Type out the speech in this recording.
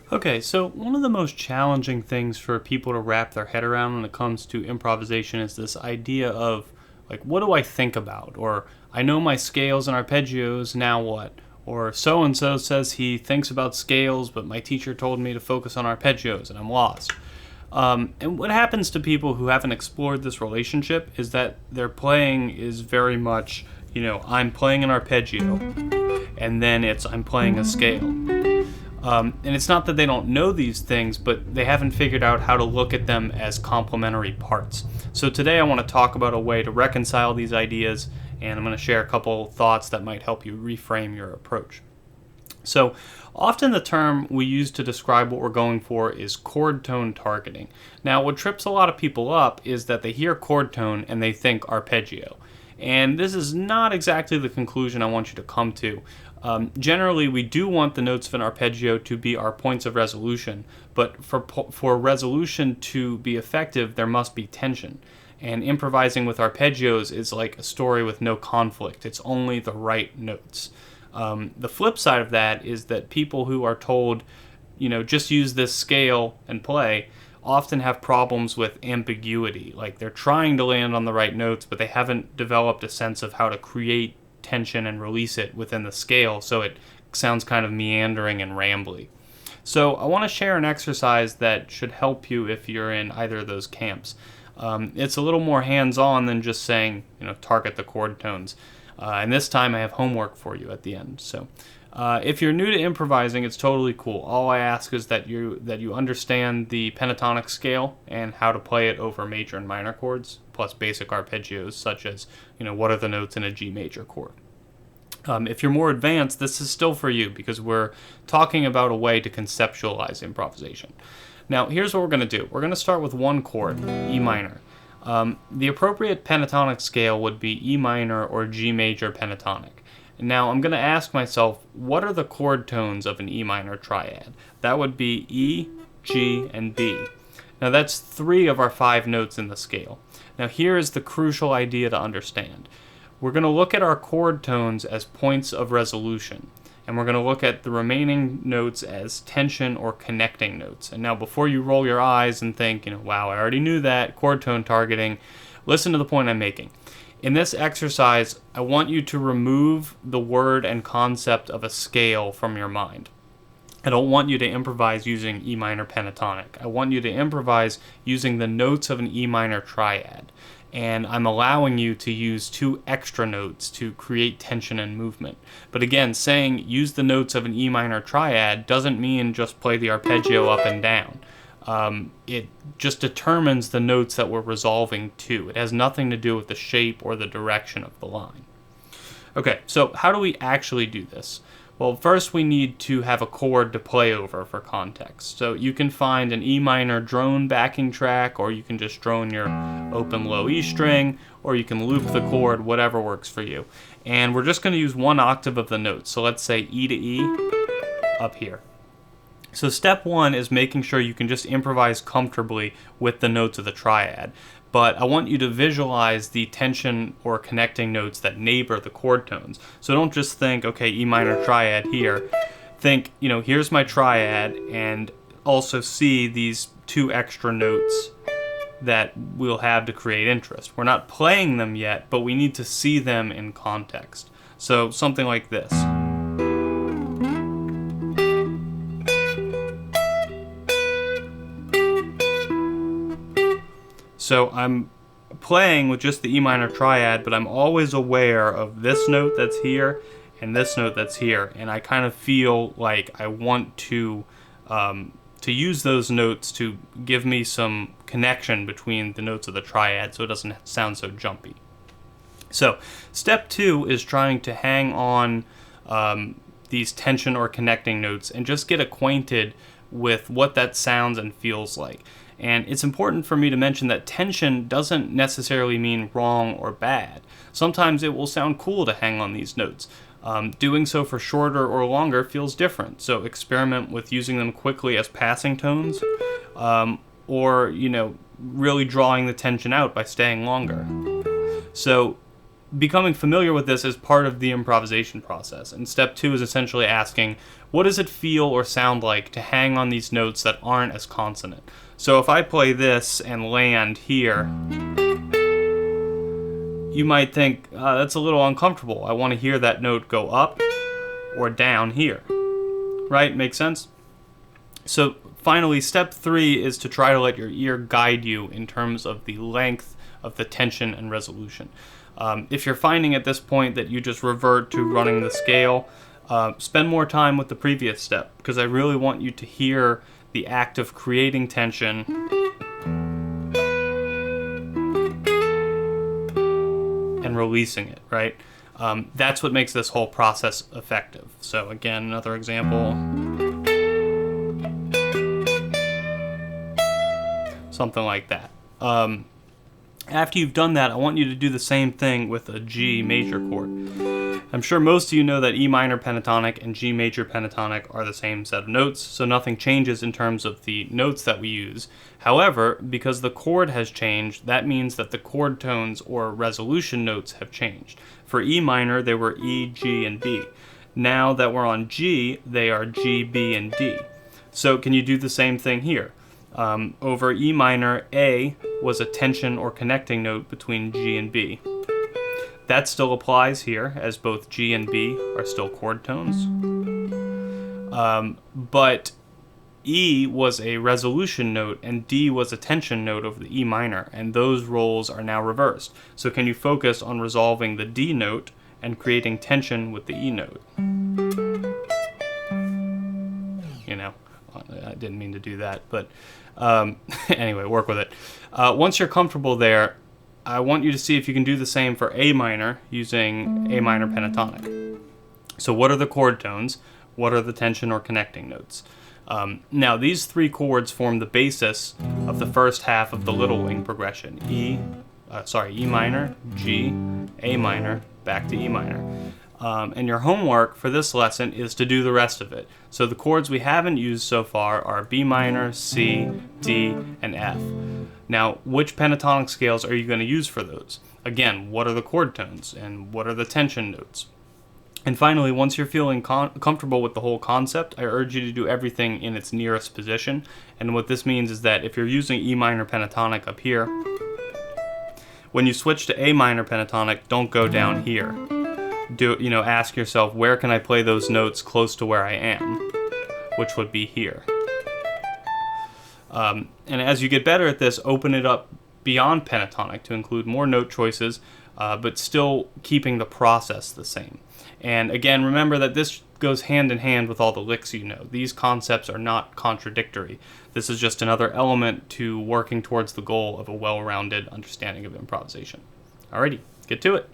Okay, so one of the most challenging things for people to wrap their head around when it comes to improvisation is this idea of, like, what do I think about? Or, I know my scales and arpeggios, now what? Or, so and so says he thinks about scales, but my teacher told me to focus on arpeggios and I'm lost. And what happens to people who haven't explored this relationship is that their playing is very much, I'm playing an arpeggio, and then it's I'm playing a scale. And it's not that they don't know these things, but they haven't figured out how to look at them as complementary parts. So today I want to talk about a way to reconcile these ideas, and I'm going to share a couple thoughts that might help you reframe your approach. So often the term we use to describe what we're going for is chord tone targeting. Now, what trips a lot of people up is that they hear chord tone and they think arpeggio. And this is not exactly the conclusion I want you to come to. Generally, we do want the notes of an arpeggio to be our points of resolution, but for resolution to be effective, there must be tension. And improvising with arpeggios is like a story with no conflict. It's only the right notes. The flip side of that is that people who are told, just use this scale and play, often have problems with ambiguity. Like they're trying to land on the right notes, but they haven't developed a sense of how to create tension and release it within the scale, so it sounds kind of meandering and rambly. So I want to share an exercise that should help you if you're in either of those camps. It's a little more hands-on than just saying, target the chord tones. And this time I have homework for you at the end. So if you're new to improvising, it's totally cool. All I ask is that you understand the pentatonic scale and how to play it over major and minor chords, plus basic arpeggios such as, what are the notes in a G major chord. If you're more advanced, this is still for you because we're talking about a way to conceptualize improvisation. Now, here's what we're going to do. We're going to start with one chord, E minor. The appropriate pentatonic scale would be E minor or G major pentatonic. Now, I'm going to ask myself, what are the chord tones of an E minor triad? That would be E, G, and B. Now, that's 3 of our 5 notes in the scale. Now, here is the crucial idea to understand. We're going to look at our chord tones as points of resolution, and we're going to look at the remaining notes as tension or connecting notes. And now, before you roll your eyes and think, wow, I already knew that, chord tone targeting, listen to the point I'm making. In this exercise, I want you to remove the word and concept of a scale from your mind. I don't want you to improvise using E minor pentatonic. I want you to improvise using the notes of an E minor triad. And I'm allowing you to use 2 extra notes to create tension and movement. But again, saying use the notes of an E minor triad doesn't mean just play the arpeggio up and down. It just determines the notes that we're resolving to. It has nothing to do with the shape or the direction of the line. Okay, so how do we actually do this? Well, first we need to have a chord to play over for context. So you can find an E minor drone backing track, or you can just drone your open low E string, or you can loop the chord, whatever works for you. And we're just going to use 1 octave of the notes. So let's say E to E up here. So step 1 is making sure you can just improvise comfortably with the notes of the triad. But I want you to visualize the tension or connecting notes that neighbor the chord tones. So don't just think, okay, E minor triad here. Think, here's my triad, and also see these 2 extra notes that we'll have to create interest. We're not playing them yet, but we need to see them in context. So something like this. So I'm playing with just the E minor triad, but I'm always aware of this note that's here and this note that's here, and I kind of feel like I want to use those notes to give me some connection between the notes of the triad so it doesn't sound so jumpy. So step 2 is trying to hang on these tension or connecting notes and just get acquainted with what that sounds and feels like. And it's important for me to mention that tension doesn't necessarily mean wrong or bad. Sometimes it will sound cool to hang on these notes. Doing so for shorter or longer feels different. So experiment with using them quickly as passing tones, or really drawing the tension out by staying longer. So becoming familiar with this is part of the improvisation process. And step 2 is essentially asking, what does it feel or sound like to hang on these notes that aren't as consonant? So if I play this and land here, you might think, that's a little uncomfortable. I want to hear that note go up or down here. Right? Makes sense? So finally, step 3 is to try to let your ear guide you in terms of the length of the tension and resolution. If you're finding at this point that you just revert to running the scale, spend more time with the previous step, because I really want you to hear the act of creating tension and releasing it, right? That's what makes this whole process effective. So again, another example. Something like that. After you've done that, I want you to do the same thing with a G major chord. I'm sure most of you know that E minor pentatonic and G major pentatonic are the same set of notes, so nothing changes in terms of the notes that we use. However, because the chord has changed, that means that the chord tones or resolution notes have changed. For E minor, they were E, G, and B. Now that we're on G, they are G, B, and D. So can you do the same thing here? Over E minor, A was a tension or connecting note between G and B. That still applies here, as both G and B are still chord tones. But E was a resolution note and D was a tension note over the E minor, and those roles are now reversed. So can you focus on resolving the D note and creating tension with the E note? You know, I didn't mean to do that, but anyway, work with it. Once you're comfortable there, I want you to see if you can do the same for A minor using A minor pentatonic. So what are the chord tones? What are the tension or connecting notes? Now these 3 chords form the basis of the first half of the little wing progression. E minor, G, A minor, back to E minor. And your homework for this lesson is to do the rest of it. So the chords we haven't used so far are B minor, C, D, and F. Now, which pentatonic scales are you going to use for those? Again, what are the chord tones and what are the tension notes? And finally, once you're feeling comfortable with the whole concept, I urge you to do everything in its nearest position. And what this means is that if you're using E minor pentatonic up here, when you switch to A minor pentatonic, don't go down here. Ask yourself, where can I play those notes close to where I am, which would be here. And as you get better at this, open it up beyond pentatonic to include more note choices, but still keeping the process the same. And again, remember that this goes hand in hand with all the licks you know. These concepts are not contradictory. This is just another element to working towards the goal of a well-rounded understanding of improvisation. Alrighty, get to it.